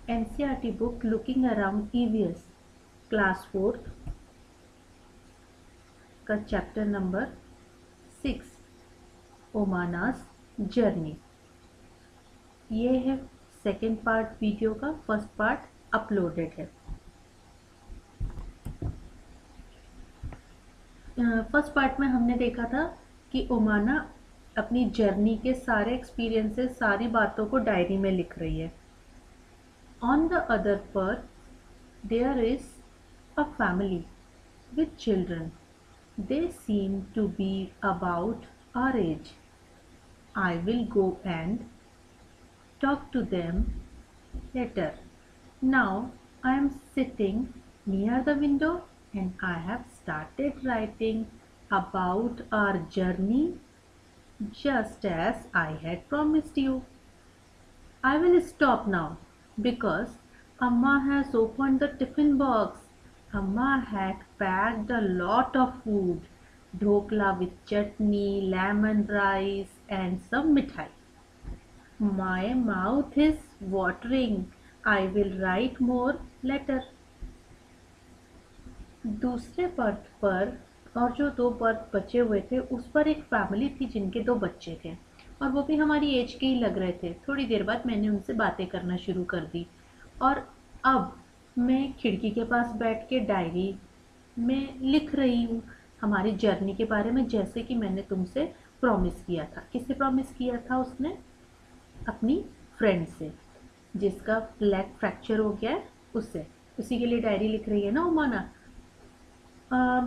NCERT book Looking Around EVS, class 4 का chapter number 6 ओमानास journey. ये है सेकेंड पार्ट वीडियो का, फर्स्ट पार्ट अपलोडेड है। फर्स्ट पार्ट में हमने देखा था कि ओमाना अपनी जर्नी के सारे एक्सपीरियंसेस, सारी बातों को डायरी में लिख रही है। On the other part there is a family with children. They seem to be about our age. I will go and talk to them later. Now I am sitting near the window and I have started writing about our journey just as I had promised you. I will stop now because Amma has opened the tiffin box. Amma had packed a lot of food, dhokla with chutney, lemon rice and some mithai. My mouth is watering. I will write more later. दूसरे birth पर और जो 2 birth बचे हुए थे उस पर एक फैमिली थी जिनके 2 बच्चे थे और वो भी हमारी एज के ही लग रहे थे। थोड़ी देर बाद मैंने उनसे बातें करना शुरू कर दी और अब मैं खिड़की के पास बैठ के डायरी में लिख रही हूँ हमारी जर्नी के बारे में, जैसे कि मैंने तुमसे प्रॉमिस किया था। किससे प्रॉमिस किया था उसने? अपनी फ्रेंड से, जिसका लेग फ्रैक्चर हो गया है उससे। उसी के लिए डायरी लिख रही है ना ओमाना।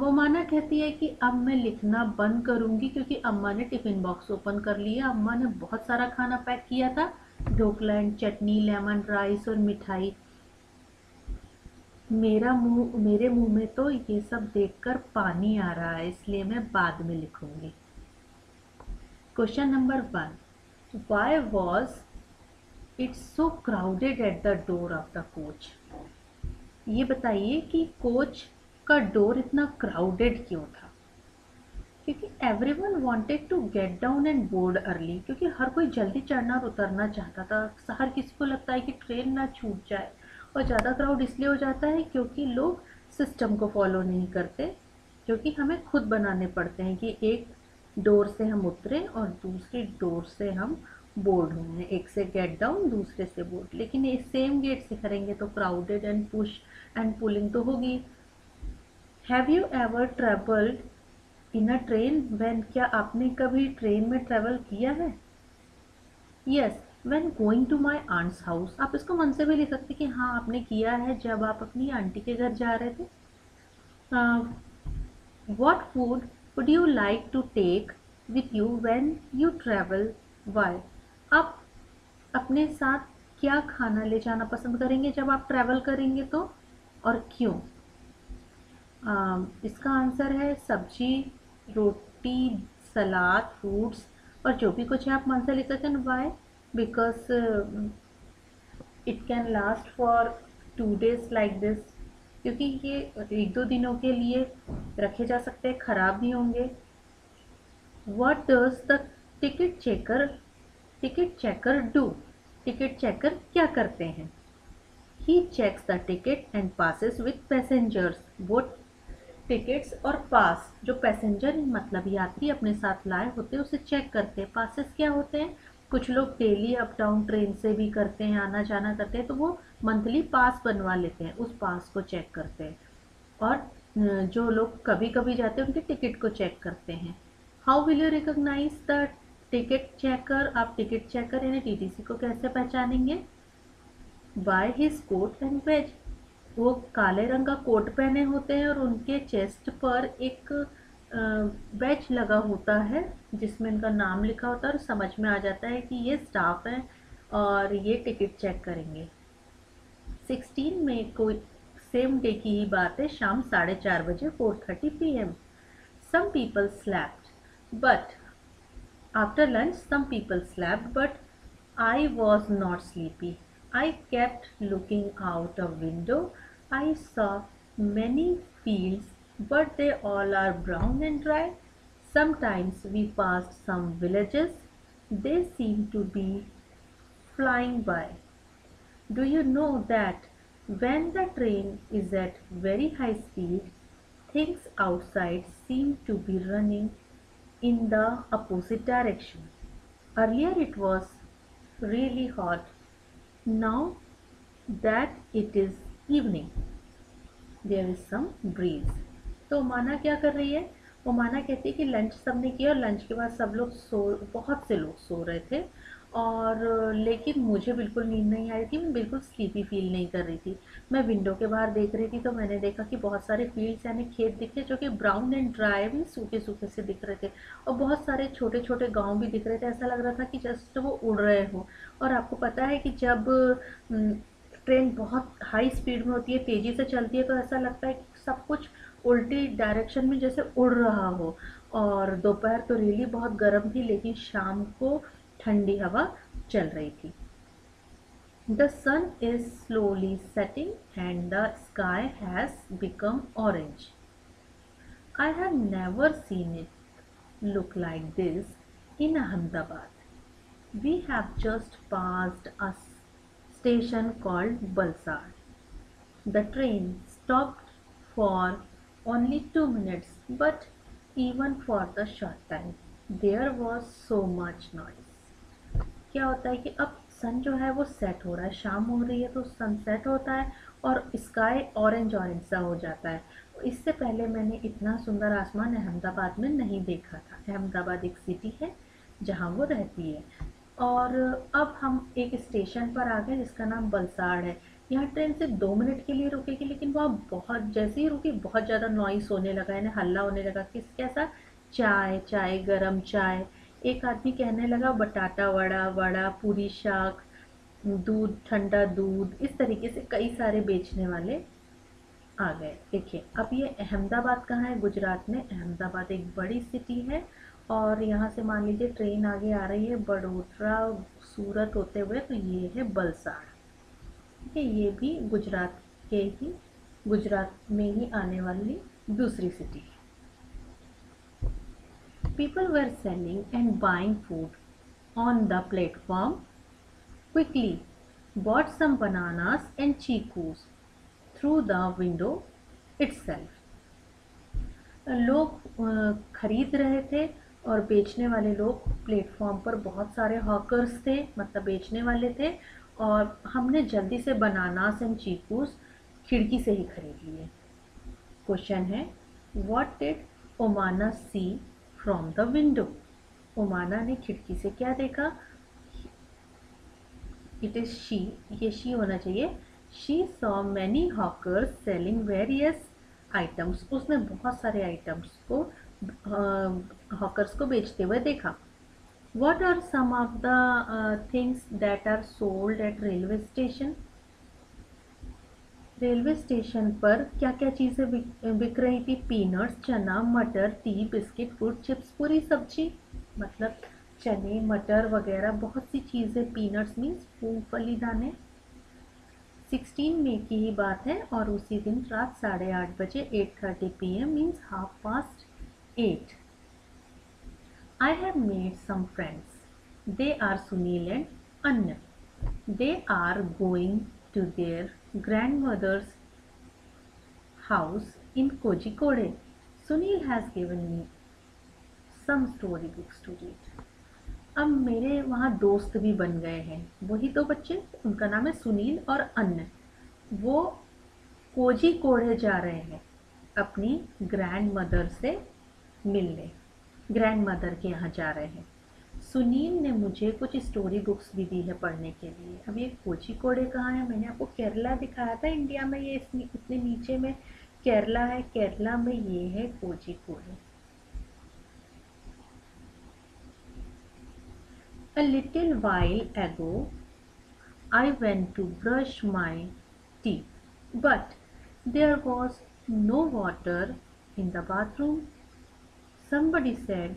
ओमाना कहती है कि अब मैं लिखना बंद करूंगी क्योंकि अम्मा ने टिफिन बॉक्स ओपन कर लिया। अम्मा ने बहुत सारा खाना पैक किया था, dhokla and chutney, lemon rice और मिठाई। मेरे मुंह में तो ये सब देखकर पानी आ रहा है, इसलिए मैं बाद में लिखूंगी। Question number 1, why was it so crowded at the door of the coach? ये बताइए कि कोच का डोर इतना क्राउडेड क्यों था? क्योंकि everyone wanted to get down and board early, क्योंकि हर कोई जल्दी चढ़ना और उतरना चाहता था। हर किसी को लगता है कि ट्रेन ना छूट जाए। और ज़्यादा क्राउड इसलिए हो जाता है क्योंकि लोग सिस्टम को फॉलो नहीं करते, क्योंकि हमें खुद बनाने पड़ते हैं कि एक डोर से हम उतरें और दूसरी डोर से हम बोर्ड होंगे। एक से गेट डाउन, दूसरे से बोर्ड। लेकिन ये सेम गेट से करेंगे तो crowded and push and pulling तो होगी। Have you ever travelled in a train when? क्या आपने कभी ट्रेन में ट्रेवल किया है? Yes, when going to my aunt's house. आप इसको मन से भी लिख सकते कि हाँ आपने किया है जब आप अपनी आंटी के घर जा रहे थे। What food would you like to take with you when you travel? Why? आप अपने साथ क्या खाना ले जाना पसंद करेंगे जब आप ट्रैवल करेंगे तो, और क्यों? इसका आंसर है सब्जी, रोटी, सलाद, फ्रूट्स और जो भी कुछ है आप मन से लिख सकते हैं। Why? Because it can last for 2 days like this, क्योंकि ये 1-2 दिनों के लिए रखे जा सकते हैं, ख़राब नहीं होंगे। What does the ticket checker do? Ticket checker क्या करते हैं? He checks the ticket and passes with passengers. वो टिकट्स और पास जो पैसेंजर मतलब यात्री अपने साथ लाए होते हैं उसे चेक करते हैं। पासेस क्या होते हैं? कुछ लोग डेली अप डाउन ट्रेन से भी करते हैं, आना जाना करते हैं, तो वो मंथली पास बनवा लेते हैं, उस पास को चेक करते हैं। और जो लोग कभी कभी जाते हैं उनके टिकट को चेक करते हैं। How will you recognise the ticket checker? आप टिकट चेकर यानी टीटीसी को कैसे पहचानेंगे? By his coat and badge. वो काले रंग का कोट पहने होते हैं और उनके चेस्ट पर एक बैज लगा होता है जिसमें इनका नाम लिखा होता है और समझ में आ जाता है कि ये स्टाफ है और ये टिकट चेक करेंगे। 16 मई को सेम डे की ही बात है, शाम 4:30 बजे 4:30 PM। Some people slept but after lunch some people slept, but I was not sleepy. I kept looking out a window. I saw many fields, but they all are brown and dry. Sometimes we passed some villages. They seemed to be flying by. Do you know that when the train is at very high speed, things outside seem to be running in the opposite direction? Earlier it was really hot. Now that it is evening, there is some breeze. तो माना क्या कर रही है? वो माना कहती है कि लंच सबने किया और लंच के बाद सब लोग बहुत से लोग सो रहे थे और लेकिन मुझे बिल्कुल नींद नहीं आ रही थी, मैं बिल्कुल स्लीपी फील नहीं कर रही थी। मैं विंडो के बाहर देख रही थी तो मैंने देखा कि बहुत सारे फील्ड्स यानी खेत दिखे जो कि ब्राउन एंड ड्राई भी सूखे सूखे से दिख रहे थे और बहुत सारे छोटे छोटे गांव भी दिख रहे थे। ऐसा लग रहा था कि जस्ट वो उड़ रहे हो। और आपको पता है कि जब ट्रेन बहुत हाई स्पीड में होती है, तेज़ी से चलती है, तो ऐसा लगता है कि सब कुछ उल्टी डायरेक्शन में जैसे उड़ रहा हो। और दोपहर तो रियली बहुत गर्म थी लेकिन शाम को ठंडी हवा चल रही थी। The sun is slowly setting and the sky has become orange. I have never seen it look like this in Ahmedabad. We have just passed a station called Balsad. The train stopped for only 2 minutes, but even for the short time, there was so much noise. क्या होता है कि अब सन जो है वो set हो रहा है, शाम हो रही है तो सन सेट होता है और स्काई ऑरेंज ऑरेंज सा हो जाता है। इससे पहले मैंने इतना सुंदर आसमान अहमदाबाद में नहीं देखा था। अहमदाबाद एक सिटी है जहाँ वो रहती है। और अब हम एक स्टेशन पर आ गए जिसका नाम बलसाड़ है। यहाँ ट्रेन सिर्फ 2 मिनट के लिए रुकेगी लेकिन वहाँ बहुत जैसे ही रुकी बहुत ज़्यादा नॉइस होने लगा, यानी हल्ला होने लगा। कैसा? चाय चाय, गरम चाय। एक आदमी कहने लगा बटाटा वड़ा, वड़ा पूरी शाक, दूध ठंडा दूध, इस तरीके से कई सारे बेचने वाले आ गए। देखिए अब ये अहमदाबाद कहाँ है? गुजरात में। अहमदाबाद एक बड़ी सिटी है और यहाँ से मान लीजिए ट्रेन आगे आ रही है बड़ोदरा सूरत होते हुए, तो ये है बलसाड़। ठीक है, ये भी गुजरात में ही आने वाली दूसरी सिटी है। People were selling and buying food on the platform. Quickly bought some bananas and chicus through the window itself. लोग खरीद रहे थे और बेचने वाले लोग प्लेटफॉर्म पर बहुत सारे हॉकर्स थे, मतलब बेचने वाले थे। और हमने जल्दी से बनानास एंड चीकूस खिड़की से ही खरीद लिए। क्वेश्चन है, what did Omana see from the window? Omana ने खिड़की से क्या देखा? इट इज शी, ये शी होना चाहिए। She saw many hawkers selling various items. उसने बहुत सारे आइटम्स को हॉकर्स को बेचते हुए देखा। What are some of the things that are sold at railway station? Railway station पर क्या क्या चीज़ें बिक रही थी? पीनट्स, चना, मटर, टी, बिस्किट, फ्रूट, चिप्स, पूरी सब्जी, मतलब चने मटर वगैरह बहुत सी चीज़ें। पीनट्स मीन्स मूंगफली दाने। 16 मई की ही बात है और उसी दिन रात 8:30 बजे 8:30 PM means 8:30. I have made some friends. They are Sunil and Anya. They are going to their grandmother's house in Kozhikode. Sunil has given me some story books to read. अब मेरे वहाँ दोस्त भी बन गए हैं, वही दो बच्चे, उनका नाम है सुनील और अन्य। वो कोझिकोडे जा रहे हैं अपनी ग्रैंड मदर से मिलने, ग्रैंड मदर के यहाँ जा रहे हैं। सुनील ने मुझे कुछ स्टोरी बुक्स भी दी है पढ़ने के लिए। अब ये कोझिकोडे कहाँ है? मैंने आपको केरला दिखाया था इंडिया में, ये इतने नीचे में केरला है, केरला में ये है Kozhikode. A little while ago, I went to brush my teeth, but there was no water in the bathroom. Somebody said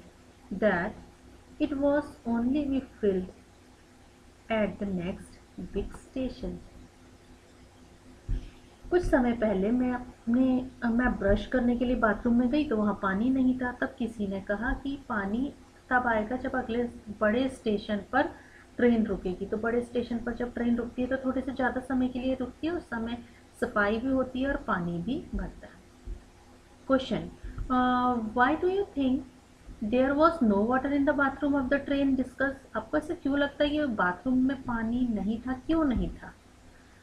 that it was only be filled at the next big station. कुछ समय पहले मैं brush करने के लिए bathroom में गई तो वहाँ पानी नहीं था। तब किसी ने कहा कि पानी तब आएगा जब अगले बड़े स्टेशन पर ट्रेन रुकेगी, तो बड़े स्टेशन पर जब ट्रेन रुकती है तो थोड़े से ज़्यादा समय के लिए रुकती है, उस समय सफाई भी होती है और पानी भी भरता है। Question, why do you think there was no water in the bathroom of the train? Discuss. आपको ऐसे क्यों लगता है कि बाथरूम में पानी नहीं था, क्यों नहीं था?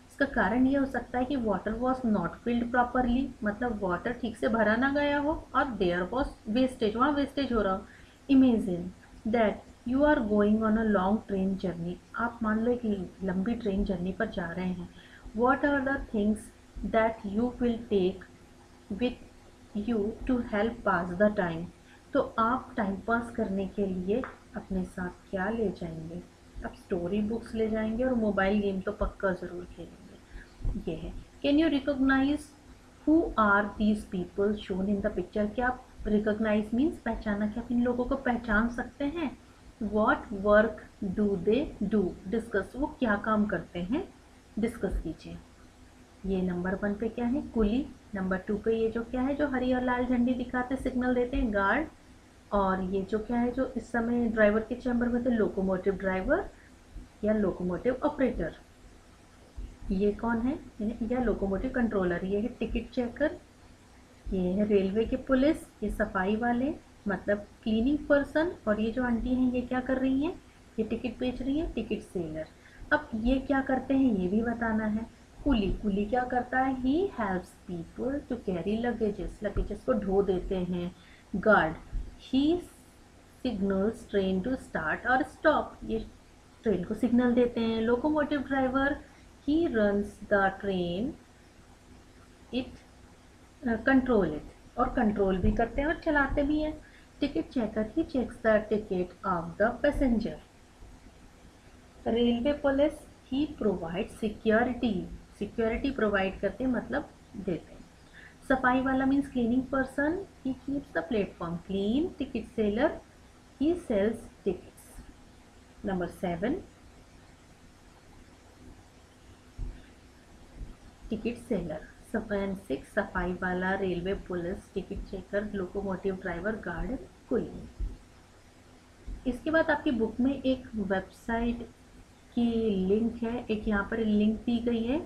इसका कारण ये हो सकता है कि water was not filled properly, मतलब वाटर ठीक से भरा ना गया हो, और देयर वॉज वेस्टेज, वहाँ वेस्टेज हो रहा हो। Imagine that you are going on a long train journey, आप मान लो एक लंबी ट्रेन जर्नी पर जा रहे हैं। What are the things that you will take with you to help pass the time? तो आप टाइम पास करने के लिए अपने साथ क्या ले जाएंगे? आप स्टोरी बुक्स ले जाएंगे और मोबाइल गेम तो पक्का ज़रूर खेलेंगे। ये है, can you recognise who are these people shown in the picture? क्या आप रिकॉग्नाइज मीन्स पहचाना, क्या आप इन लोगों को पहचान सकते हैं? What work do they do? Discuss, वो क्या काम करते हैं, डिस्कस कीजिए। ये नंबर 1 पे क्या है? कुली। नंबर 2 पे ये जो क्या है, जो हरी और लाल झंडी दिखाते सिग्नल देते हैं, गार्ड। और ये जो क्या है, जो इस समय ड्राइवर के चैम्बर में थे, लोकोमोटिव ड्राइवर या लोकोमोटिव ऑपरेटर। ये कौन है? या लोकोमोटिव कंट्रोलर। ये है टिकट चेकर। ये है रेलवे के पुलिस, ये सफाई वाले मतलब क्लीनिंग पर्सन। और ये जो आंटी हैं ये क्या कर रही हैं? ये टिकट बेच रही है, टिकट सेलर। अब ये क्या करते हैं ये भी बताना है। कुली, कुली क्या करता है? He helps people to carry luggages, luggages को ढो देते हैं। Guard, he signals train to start और स्टॉप, ये ट्रेन को सिग्नल देते हैं। Locomotive driver, he runs the train, it control it, और कंट्रोल भी करते हैं और चलाते भी हैं। Ticket checker, he checks the ticket of the passenger. Railway police, he provide security, security provide करते हैं मतलब देते हैं। सफाई वाला means cleaning person, he keeps the platform clean. Ticket seller, he sells tickets. Number 7, ticket seller. 6, सफाई वाला, railway police, ticket checker, locomotive driver, guard, कुली। इसके बाद आपकी बुक में एक वेबसाइट की लिंक है, एक यहाँ पर लिंक दी गई है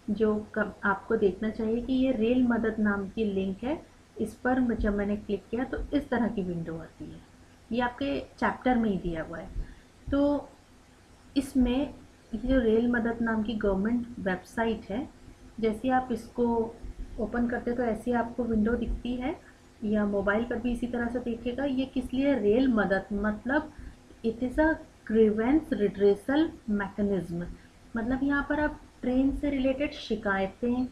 जो आपको देखना चाहिए कि ये रेल मदद नाम की लिंक है। इस पर जब मैंने क्लिक किया तो इस तरह की विंडो आती है, ये आपके चैप्टर में ही दिया हुआ है। तो इसमें ये जो रेल मदद नाम की गवर्नमेंट वेबसाइट है, जैसे आप इसको ओपन करते तो ऐसी आपको विंडो दिखती है, या मोबाइल पर भी इसी तरह से देखेगा। ये किस लिए? रेल मदद मतलब it is a grievance redressal mechanism, मतलब यहाँ पर आप ट्रेन से रिलेटेड शिकायतें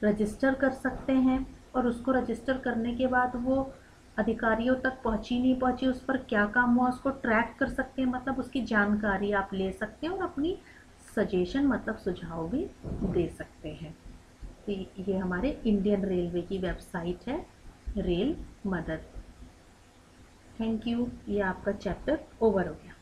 रजिस्टर कर सकते हैं, और उसको रजिस्टर करने के बाद वो अधिकारियों तक पहुँची नहीं पहुँची, उस पर क्या काम हुआ उसको ट्रैक कर सकते हैं, मतलब उसकी जानकारी आप ले सकते हैं और अपनी सजेशन मतलब सुझाव भी दे सकते हैं। तो ये हमारे इंडियन रेलवे की वेबसाइट है, रेल मदद। थैंक यू, ये आपका चैप्टर ओवर हो गया।